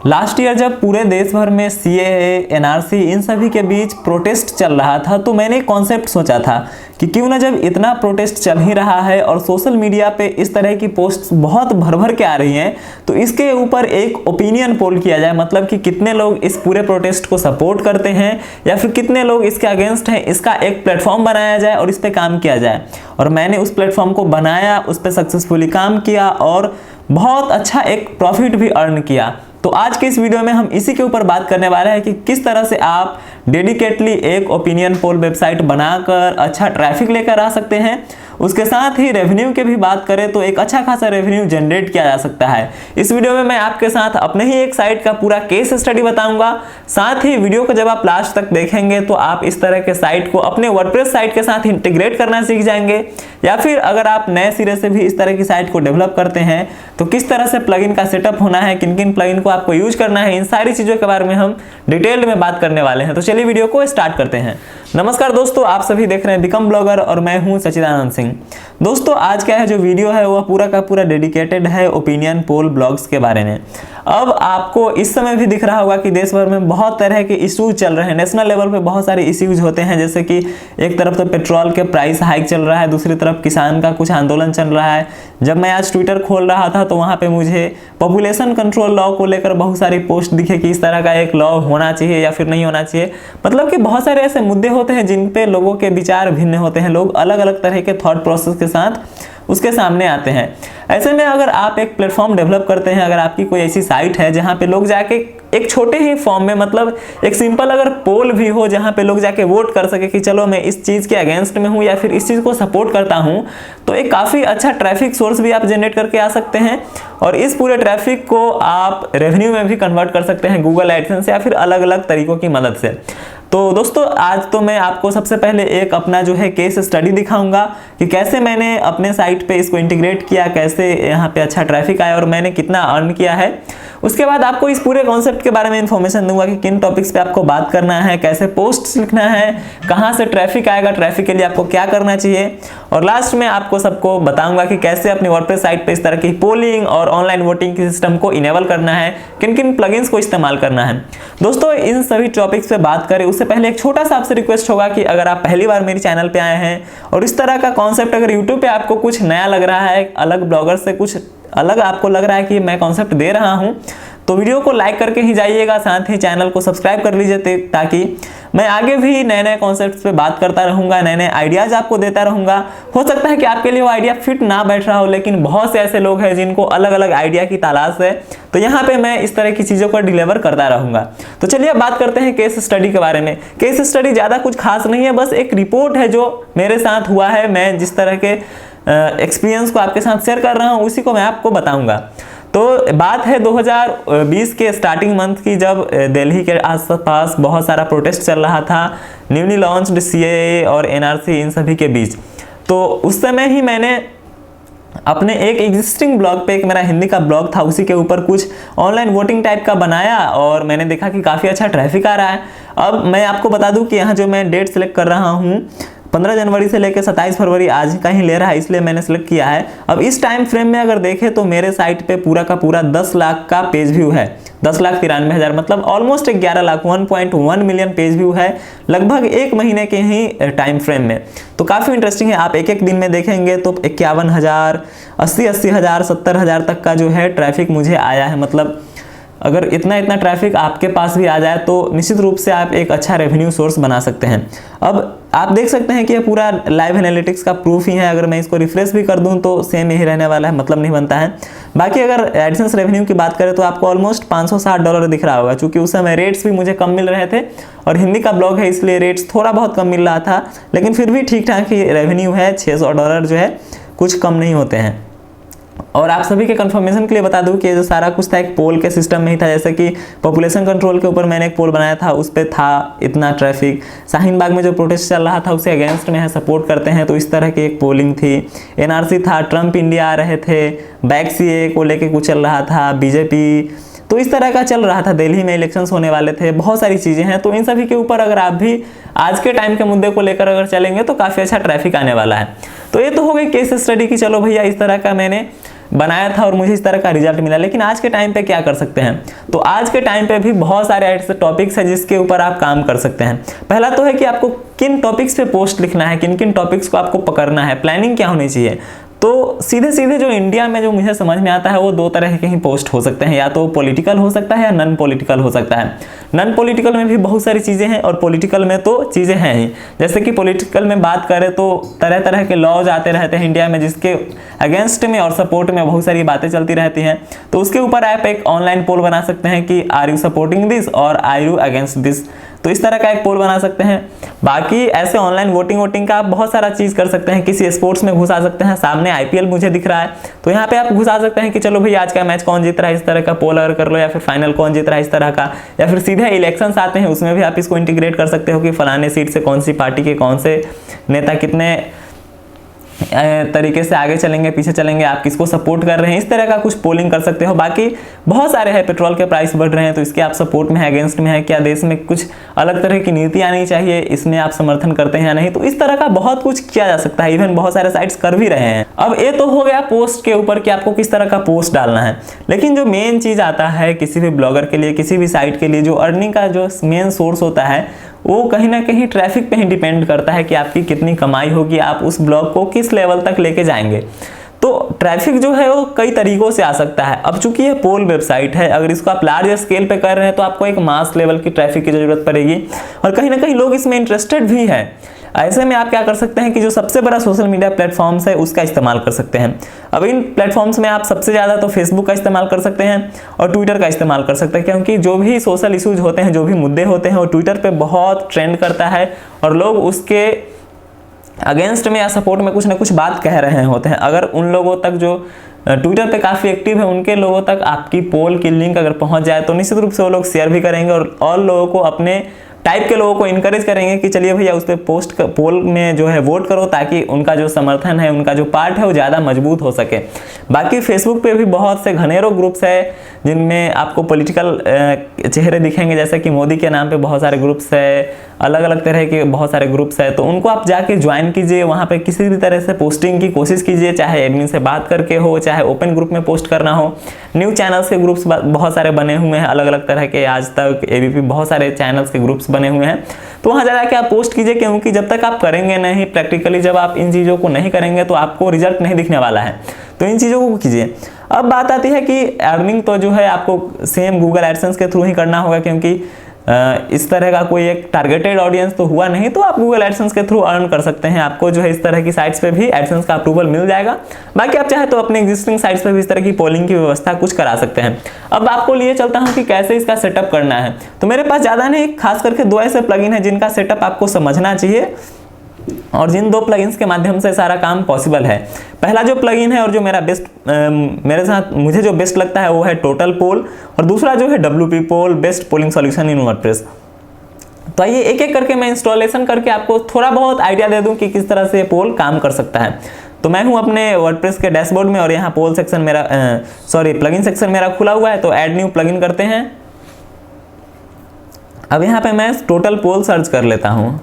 Last year जब पूरे देश भर में सीएए, एनआरसी इन सभी के बीच प्रोटेस्ट चल रहा था तो मैंने एक कॉन्सेप्ट सोचा था कि क्यों ना जब इतना प्रोटेस्ट चल ही रहा है और सोशल मीडिया पे इस तरह की पोस्ट्स बहुत भर भर के आ रही हैं तो इसके ऊपर एक ओपिनियन पोल किया जाए। मतलब कि कितने लोग इस पूरे प्रोटेस्ट को सपोर्ट करते हैं या फिर कितने लोग इसके अगेंस्ट हैं, इसका एक प्लेटफॉर्म बनाया जाए और इस पर काम किया जाए। और मैंने उस प्लेटफॉर्म को बनाया, उस पर सक्सेसफुली काम किया और बहुत अच्छा एक प्रॉफिट भी अर्न किया। तो आज के इस वीडियो में हम इसी के ऊपर बात करने वाले हैं कि किस तरह से आप डेडिकेटली एक ओपिनियन पोल वेबसाइट बनाकर अच्छा ट्रैफिक लेकर आ सकते हैं। उसके साथ ही रेवेन्यू की भी बात करें तो एक अच्छा खासा रेवेन्यू जनरेट किया जा सकता है। इस वीडियो में मैं आपके साथ अपने ही एक साइट का पूरा केस स्टडी बताऊंगा। साथ ही वीडियो को जब आप लास्ट तक देखेंगे तो आप इस तरह के साइट को अपने वर्डप्रेस साइट के साथ इंटीग्रेट करना सीख जाएंगे, या फिर अगर आप नए सिरे से भी इस तरह की साइट को डेवलप करते हैं तो किस तरह से प्लगइन का सेटअप होना है, किन किन प्लगइन को आपको यूज करना है, इन सारी चीजों के बारे में हम डिटेल्ड में बात करने वाले हैं। तो चलिए वीडियो को स्टार्ट करते हैं। नमस्कार दोस्तों, आप सभी देख रहे हैं बिकम ब्लॉगर और मैं हूं सचिदानंद सिंह। दोस्तों आज का जो वीडियो है वह पूरा का पूरा डेडिकेटेड है ओपिनियन पोल ब्लॉग्स के बारे में। अब आपको इस समय भी दिख रहा होगा कि देश भर में बहुत तरह के इश्यूज चल रहे हैं। नेशनल लेवल पे बहुत सारे इश्यूज होते हैं, जैसे कि एक तरफ तो पेट्रोल के प्राइस हाइक चल रहा है, दूसरी तरफ किसान का कुछ आंदोलन चल रहा है। जब मैं आज ट्विटर खोल रहा था तो वहाँ पे मुझे पॉपुलेशन कंट्रोल लॉ को लेकर बहुत सारी पोस्ट दिखे कि इस तरह का एक लॉ होना चाहिए या फिर नहीं होना चाहिए। मतलब कि बहुत सारे ऐसे मुद्दे होते हैं जिन पे लोगों के विचार भिन्न होते हैं, लोग अलग अलग तरह के थॉट प्रोसेस के साथ उसके सामने आते हैं। ऐसे में अगर आप एक प्लेटफॉर्म डेवलप करते हैं, अगर आपकी कोई ऐसी साइट है जहां पे लोग जाके एक छोटे ही फॉर्म में, मतलब एक सिंपल अगर पोल भी हो जहां पे लोग जाके वोट कर सके कि चलो मैं इस चीज़ के अगेंस्ट में हूं या फिर इस चीज़ को सपोर्ट करता हूं, तो एक काफ़ी अच्छा ट्रैफिक सोर्स भी आप जनरेट करके आ सकते हैं। और इस पूरे ट्रैफिक को आप रेवेन्यू में भी कन्वर्ट कर सकते हैं गूगल एडसेंस या फिर अलग अलग तरीकों की मदद से। तो दोस्तों आज तो मैं आपको सबसे पहले एक अपना जो है केस स्टडी दिखाऊंगा कि कैसे मैंने अपने साइट पे इसको इंटीग्रेट किया, कैसे यहाँ पे अच्छा ट्रैफिक आया और मैंने कितना अर्न किया है। उसके बाद आपको इस पूरे कॉन्सेप्ट के बारे में इंफॉर्मेशन दूंगा कि किन टॉपिक्स पे आपको बात करना है, कैसे पोस्ट्स लिखना है, कहाँ से ट्रैफिक आएगा, ट्रैफिक के लिए आपको क्या करना चाहिए। और लास्ट में आपको सबको बताऊंगा कि कैसे अपनी वर्डप्रेस साइट पे इस तरह की पोलिंग और ऑनलाइन वोटिंग के सिस्टम को इनेबल करना है, किन किन प्लगइन्स को इस्तेमाल करना है। दोस्तों इन सभी टॉपिक्स पे बात करें उससे पहले एक छोटा सा आपसे रिक्वेस्ट होगा कि अगर आप पहली बार मेरे चैनल पे आए हैं और इस तरह का कॉन्सेप्ट अगर यूट्यूब पे आपको कुछ नया लग रहा है, अलग ब्लॉगर से कुछ अलग आपको लग रहा है कि मैं कॉन्सेप्ट दे रहा हूं, तो वीडियो को लाइक करके ही जाइएगा, साथ ही चैनल को सब्सक्राइब कर लीजिए ताकि मैं आगे भी नए नए कॉन्सेप्ट्स पे बात करता रहूंगा, नए नए आइडियाज आपको देता रहूंगा। हो सकता है कि आपके लिए वो आइडिया फिट ना बैठ रहा हो, लेकिन बहुत से ऐसे लोग हैं जिनको अलग अलग आइडिया की तलाश है, तो यहाँ पे मैं इस तरह की चीज़ों को डिलीवर करता रहूंगा। तो चलिए अब बात करते हैं केस स्टडी के बारे में। केस स्टडी ज़्यादा कुछ खास नहीं है, बस एक रिपोर्ट है जो मेरे साथ हुआ है। मैं जिस तरह के एक्सपीरियंस को आपके साथ शेयर कर रहा हूँ उसी को मैं आपको बताऊंगा। तो बात है 2020 के स्टार्टिंग मंथ की, जब दिल्ली के आसपास बहुत सारा प्रोटेस्ट चल रहा था न्यूली लॉन्च्ड सीएए और एनआरसी इन सभी के बीच। तो उस समय ही मैंने अपने एक एग्जिस्टिंग ब्लॉग पे, एक मेरा हिंदी का ब्लॉग था, उसी के ऊपर कुछ ऑनलाइन वोटिंग टाइप का बनाया और मैंने देखा कि काफ़ी अच्छा ट्रैफिक आ रहा है। अब मैं आपको बता दूं कि यहाँ जो मैं डेट सेलेक्ट कर रहा हूँ 15 जनवरी से लेकर 27 फरवरी आज का ही ले रहा है, इसलिए मैंने सेलेक्ट किया है। अब इस टाइम फ्रेम में अगर देखें तो मेरे साइट पे पूरा का पूरा 10 लाख का पेज व्यू है, 10,93,000, मतलब almost 11 lakh, 1.1 million page view है लगभग एक महीने के ही टाइम फ्रेम में। तो काफ़ी इंटरेस्टिंग है। आप एक एक दिन में देखेंगे तो 51,000, 80,000, 70,000 तक का जो है ट्रैफिक मुझे आया है। मतलब अगर इतना ट्रैफिक आपके पास भी आ जाए तो निश्चित रूप से आप एक अच्छा रेवेन्यू सोर्स बना सकते हैं। अब आप देख सकते हैं कि ये पूरा लाइव एनालिटिक्स का प्रूफ ही है। अगर मैं इसको रिफ्रेश भी कर दूं तो सेम ही रहने वाला है, मतलब नहीं बनता है। बाकी अगर एडसेंस रेवेन्यू की बात करें तो आपको ऑलमोस्ट $560 दिख रहा होगा, क्योंकि उस समय रेट्स भी मुझे कम मिल रहे थे और हिंदी का ब्लॉग है इसलिए रेट्स थोड़ा बहुत कम मिल रहा था, लेकिन फिर भी ठीक ठाक ही रेवेन्यू है। $600 जो है कुछ कम नहीं होते हैं। और आप सभी के कंफर्मेशन के लिए बता दूं कि जो सारा कुछ था एक पोल के सिस्टम में ही था। जैसे कि पॉपुलेशन कंट्रोल के ऊपर मैंने एक पोल बनाया था, उस पर था इतना ट्रैफिक। शाहीन बाग में जो प्रोटेस्ट चल रहा था उसके अगेंस्ट में है, सपोर्ट करते हैं, तो इस तरह की एक पोलिंग थी। एनआरसी था, ट्रंप इंडिया आ रहे थे, बैक सीए को लेके कुछ चल रहा था, बीजेपी, तो इस तरह का चल रहा था। दिल्ली में इलेक्शंस होने वाले थे, बहुत सारी चीज़ें हैं। तो इन सभी के ऊपर अगर आप भी आज के टाइम के मुद्दे को लेकर अगर चलेंगे तो काफ़ी अच्छा ट्रैफिक आने वाला है। तो ये तो हो गई केस स्टडी की। चलो भैया, इस तरह का मैंने बनाया था और मुझे इस तरह का रिजल्ट मिला। लेकिन आज के टाइम पे क्या कर सकते हैं, तो आज के टाइम पे भी बहुत सारे ऐसे टॉपिक्स हैं जिसके ऊपर आप काम कर सकते हैं। पहला तो है कि आपको किन टॉपिक्स पे पोस्ट लिखना है, किन किन टॉपिक्स को आपको पकड़ना है, प्लानिंग क्या होनी चाहिए। तो सीधे सीधे जो इंडिया में जो मुझे समझ में आता है वो दो तरह के ही पोस्ट हो सकते हैं, या तो पॉलिटिकल हो सकता है या नॉन पॉलिटिकल हो सकता है। नॉन पॉलिटिकल में भी बहुत सारी चीज़ें हैं और पॉलिटिकल में तो चीज़ें हैं ही। जैसे कि पॉलिटिकल में बात करें तो तरह तरह के लॉज आते रहते हैं इंडिया में, जिसके अगेंस्ट में और सपोर्ट में बहुत सारी बातें चलती रहती हैं। तो उसके ऊपर आप एक ऑनलाइन पोल बना सकते हैं कि आर यू सपोर्टिंग दिस और आर यू अगेंस्ट दिस, तो इस तरह का एक पोल बना सकते हैं। बाकी ऐसे ऑनलाइन वोटिंग का आप बहुत सारा चीज़ कर सकते हैं। किसी स्पोर्ट्स में घुसा सकते हैं, सामने आईपीएल मुझे दिख रहा है तो यहाँ पे आप घुसा सकते हैं कि चलो भाई आज का मैच कौन जीत रहा है, इस तरह का पोल अगर कर लो, या फिर फाइनल कौन जीत रहा है इस तरह का, या फिर सीधे इलेक्शंस आते हैं उसमें भी आप इसको इंटीग्रेट कर सकते हो कि फलाने सीट से कौन सी पार्टी के कौन से नेता कितने तरीके से आगे चलेंगे पीछे चलेंगे, आप किसको सपोर्ट कर रहे हैं, इस तरह का कुछ पोलिंग कर सकते हो। बाकी बहुत सारे हैं, पेट्रोल के प्राइस बढ़ रहे हैं तो इसके आप सपोर्ट में है, अगेंस्ट में है, क्या देश में कुछ अलग तरह की नीति आनी चाहिए, इसमें आप समर्थन करते हैं या नहीं, तो इस तरह का बहुत कुछ किया जा सकता है। इवन बहुत सारे साइट्स कर भी रहे हैं। अब ये तो हो गया पोस्ट के ऊपर कि आपको किस तरह का पोस्ट डालना है, लेकिन जो मेन चीज़ आता है किसी भी ब्लॉगर के लिए, किसी भी साइट के लिए, जो अर्निंग का जो मेन सोर्स होता है वो कहीं ना कहीं ट्रैफिक पे ही डिपेंड करता है कि आपकी कितनी कमाई होगी, आप उस ब्लॉग को किस लेवल तक लेके जाएंगे। तो ट्रैफिक जो है वो कई तरीकों से आ सकता है। अब चूंकि ये पोल वेबसाइट है, अगर इसको आप लार्ज स्केल पे कर रहे हैं तो आपको एक मास लेवल की ट्रैफिक की जरूरत पड़ेगी और कहीं ना कहीं लोग इसमें इंटरेस्टेड भी हैं। ऐसे में आप क्या कर सकते हैं कि जो सबसे बड़ा सोशल मीडिया प्लेटफॉर्म्स है उसका इस्तेमाल कर सकते हैं। अब इन प्लेटफॉर्म्स में आप सबसे ज़्यादा तो फेसबुक का इस्तेमाल कर सकते हैं और ट्विटर का इस्तेमाल कर सकते हैं, क्योंकि जो भी सोशल इश्यूज होते हैं, जो भी मुद्दे होते हैं वो ट्विटर पे बहुत ट्रेंड करता है और लोग उसके अगेंस्ट में या सपोर्ट में कुछ ना कुछ बात कह रहे होते हैं। अगर उन लोगों तक जो ट्विटर पे काफ़ी एक्टिव है उनके लोगों तक आपकी पोल की लिंक अगर पहुंच जाए तो निश्चित रूप से वो लोग शेयर भी करेंगे और लोगों को, अपने टाइप के लोगों को इनकरेज करेंगे कि चलिए भैया उस पर पोल में जो है वोट करो, ताकि उनका जो समर्थन है, उनका जो पार्ट है वो ज़्यादा मजबूत हो सके। बाकी फेसबुक पे भी बहुत से घनेरों ग्रुप्स है जिनमें आपको पॉलिटिकल चेहरे दिखेंगे, जैसे कि मोदी के नाम पे बहुत सारे ग्रुप्स है, अलग अलग तरह के बहुत सारे ग्रुप्स है, तो उनको आप जाके ज्वाइन कीजिए। वहाँ पे किसी भी तरह से पोस्टिंग की कोशिश कीजिए, चाहे एडमिन से बात करके हो, चाहे ओपन ग्रुप में पोस्ट करना हो। न्यूज़ चैनल्स के ग्रुप्स बहुत सारे बने हुए हैं, अलग अलग तरह के, आज तक, एबीपी, बहुत सारे चैनल्स के ग्रुप्स बने हुए हैं। तो वहाँ जाके आप पोस्ट कीजिए, क्योंकि जब तक आप करेंगे नहीं प्रैक्टिकली, जब आप इन चीज़ों को नहीं करेंगे तो आपको रिजल्ट नहीं दिखने वाला है। तो इन चीज़ों को कीजिए। अब बात आती है कि अर्निंग तो जो है आपको सेम गूगल एडसेंस के थ्रू ही करना होगा, क्योंकि इस तरह का कोई एक टारगेटेड ऑडियंस तो हुआ नहीं, तो आप गूगल एडसेंस के थ्रू अर्न कर सकते हैं। आपको जो है इस तरह की साइट्स पे भी एडसेंस का अप्रूवल मिल जाएगा। बाकी आप चाहे तो अपने एग्जिस्टिंग साइट्स पे भी इस तरह की पोलिंग की व्यवस्था कुछ करा सकते हैं। अब आपको लिए चलता हूँ कि कैसे इसका सेटअप करना है। तो मेरे पास ज़्यादा नहीं, खास करके 2 ऐसे प्लगइन है जिनका सेटअप आपको समझना चाहिए और जिन 2 प्लगइन्स के माध्यम से सारा काम पॉसिबल है। पहला जो प्लगइन है और जो मेरा मुझे जो बेस्ट लगता है वो है टोटल पोल, और दूसरा जो है WP poll, best polling solution in WordPress. तो आइए एक एक करके मैं इंस्टॉलेशन करके आपको थोड़ा बहुत आइडिया दे दूं कि किस तरह से पोल काम कर सकता है। तो मैं हूं अपने वर्डप्रेस के डैशबोर्ड में और यहाँ पोल सेक्शन मेरा प्लगइन सेक्शन मेरा खुला हुआ है। तो ऐड न्यू प्लगइन करते हैं। अब यहाँ पे मैं टोटल पोल सर्च कर लेता हूँ।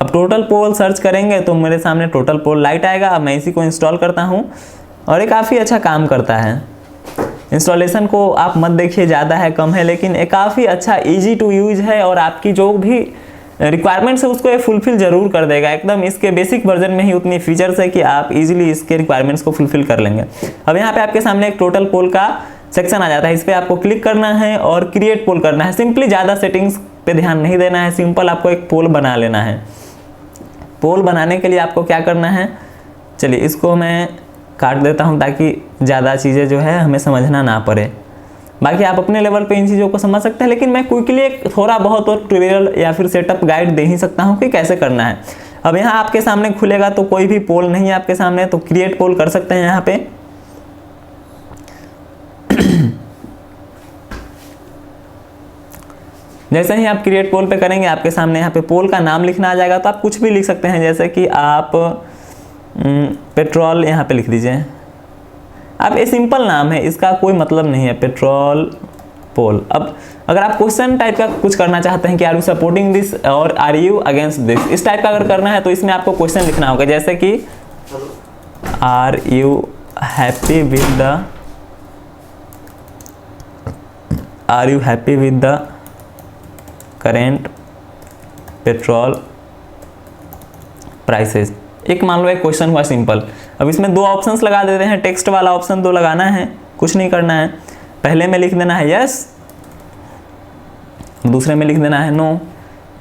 अब टोटल पोल सर्च करेंगे तो मेरे सामने टोटल पोल लाइट आएगा। अब मैं इसी को इंस्टॉल करता हूं और ये काफ़ी अच्छा काम करता है। इंस्टॉलेशन को आप मत देखिए ज़्यादा है कम है, लेकिन ये काफ़ी अच्छा इजी टू यूज है और आपकी जो भी रिक्वायरमेंट्स है उसको ये फुलफिल जरूर कर देगा। एकदम इसके बेसिक वर्जन में ही उतनी फीचर्स है कि आप इजीली इसके रिक्वायरमेंट्स को फुलफिल कर लेंगे। अब यहाँ पे आपके सामने एक टोटल पोल का सेक्शन आ जाता है। इस पर आपको क्लिक करना है और क्रिएट पोल करना है। सिंपली ज़्यादा सेटिंग्स पे ध्यान नहीं देना है, सिंपल आपको एक पोल बना लेना है। पोल बनाने के लिए आपको क्या करना है, चलिए इसको मैं काट देता हूं ताकि ज़्यादा चीज़ें जो है हमें समझना ना पड़े। बाकी आप अपने लेवल पे इन चीज़ों को समझ सकते हैं, लेकिन मैं क्विकली एक थोड़ा बहुत और ट्यूटोरियल या फिर सेटअप गाइड दे ही सकता हूं कि कैसे करना है। अब यहाँ आपके सामने खुलेगा तो कोई भी पोल नहीं है आपके सामने, तो क्रिएट पोल कर सकते हैं यहाँ पे। जैसे ही आप क्रिएट पोल पे करेंगे आपके सामने यहाँ पे पोल का नाम लिखना आ जाएगा। तो आप कुछ भी लिख सकते हैं, जैसे कि आप पेट्रोल यहाँ पे लिख दीजिए। अब ये सिंपल नाम है, इसका कोई मतलब नहीं है, पेट्रोल पोल। अब अगर आप क्वेश्चन टाइप का कुछ करना चाहते हैं कि आर यू सपोर्टिंग दिस और आर यू अगेंस्ट दिस, इस टाइप का अगर करना है तो इसमें आपको क्वेश्चन लिखना होगा, जैसे कि are you happy with the current petrol prices. एक मान लो एक क्वेश्चन हुआ सिंपल। अब इसमें दो ऑप्शंस लगा देते हैं, टेक्स्ट वाला ऑप्शन दो लगाना है, कुछ नहीं करना है। पहले में लिख देना है यस, दूसरे में लिख देना है नो।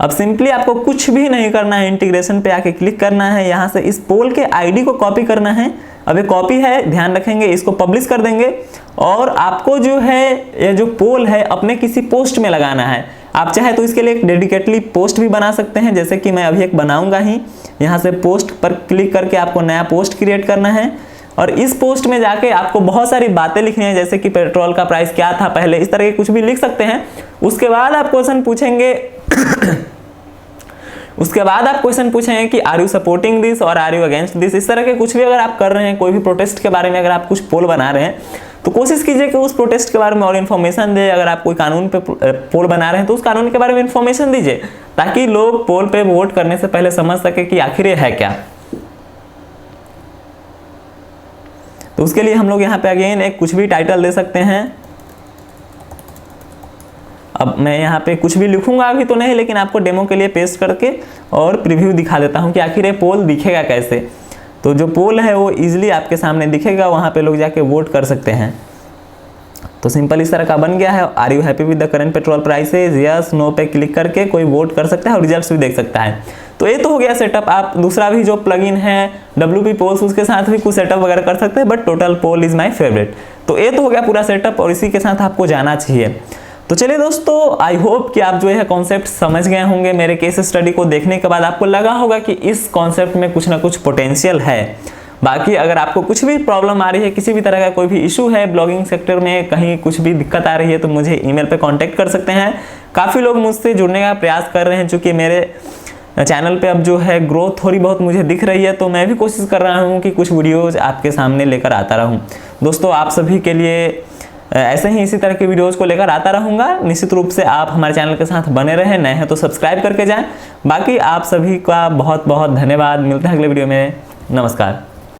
अब सिंपली आपको कुछ भी नहीं करना है, इंटीग्रेशन पे आके क्लिक करना है, यहाँ से इस पोल के आईडी को कॉपी करना है। अब ये कॉपी है, ध्यान रखेंगे, इसको पब्लिश कर देंगे और आपको जो है ये जो पोल है अपने किसी पोस्ट में लगाना है। आप चाहे तो इसके लिए एक डेडिकेटली पोस्ट भी बना सकते हैं, जैसे कि मैं अभी एक बनाऊंगा ही। यहाँ से पोस्ट पर क्लिक करके आपको नया पोस्ट क्रिएट करना है और इस पोस्ट में जाके आपको बहुत सारी बातें लिखनी है, जैसे कि पेट्रोल का प्राइस क्या था पहले, इस तरह के कुछ भी लिख सकते हैं। उसके बाद आप क्वेश्चन पूछेंगे कि आर यू सपोर्टिंग दिस और आर यू अगेंस्ट दिस। इस तरह के कुछ भी अगर आप कर रहे हैं, कोई भी प्रोटेस्ट के बारे में अगर आप कुछ पोल बना रहे हैं, तो कोशिश कीजिए कि उस प्रोटेस्ट के बारे में और इन्फॉर्मेशन दे। अगर आप कोई कानून पे पोल बना रहे हैं तो उस कानून के बारे में इन्फॉर्मेशन दीजिए, ताकि लोग पोल पे वोट करने से पहले समझ सके कि आखिर ये है क्या। तो उसके लिए हम लोग यहाँ पे अगेन एक कुछ भी टाइटल दे सकते हैं। अब मैं यहाँ पे कुछ भी लिखूंगा अभी तो नहीं, लेकिन आपको डेमो के लिए पेस्ट करके और प्रीव्यू दिखा देता हूँ कि आखिर ये पोल दिखेगा कैसे। तो जो पोल है वो इजीली आपके सामने दिखेगा, वहाँ पे लोग जाके वोट कर सकते हैं। तो सिंपल इस तरह का बन गया है। Are you happy with the current petrol prices, yes no पे क्लिक करके कोई वोट कर सकता है और रिजल्ट्स भी देख सकता है। तो ये तो हो गया सेटअप। आप दूसरा भी जो प्लगइन है WP पोल्स, उसके साथ भी कुछ सेटअप वगैरह कर सकते हैं, but total poll is my favourite. तो ये तो हो गया पूरा सेटअप और इसी के साथ आपको जाना चाहिए। तो चलिए दोस्तों, आई होप कि आप जो है कॉन्सेप्ट समझ गए होंगे। मेरे केस स्टडी को देखने के बाद आपको लगा होगा कि इस कॉन्सेप्ट में कुछ ना कुछ पोटेंशियल है। बाकी अगर आपको कुछ भी प्रॉब्लम आ रही है, किसी भी तरह का कोई भी इशू है ब्लॉगिंग सेक्टर में, कहीं कुछ भी दिक्कत आ रही है, तो मुझे ईमेल पे कांटेक्ट कर सकते हैं। काफ़ी लोग मुझसे जुड़ने का प्रयास कर रहे हैं, चूँकि मेरे चैनल पे अब जो है ग्रोथ थोड़ी बहुत मुझे दिख रही है, तो मैं भी कोशिश कर रहा हूँ कि कुछ वीडियोज़ आपके सामने लेकर आता रहूँ। दोस्तों, आप सभी के लिए ऐसे ही इसी तरह के वीडियोस को लेकर आता रहूँगा। निश्चित रूप से आप हमारे चैनल के साथ बने रहें, नए हैं तो सब्सक्राइब करके जाएं। बाकी आप सभी का बहुत बहुत धन्यवाद। मिलते हैं अगले वीडियो में। नमस्कार।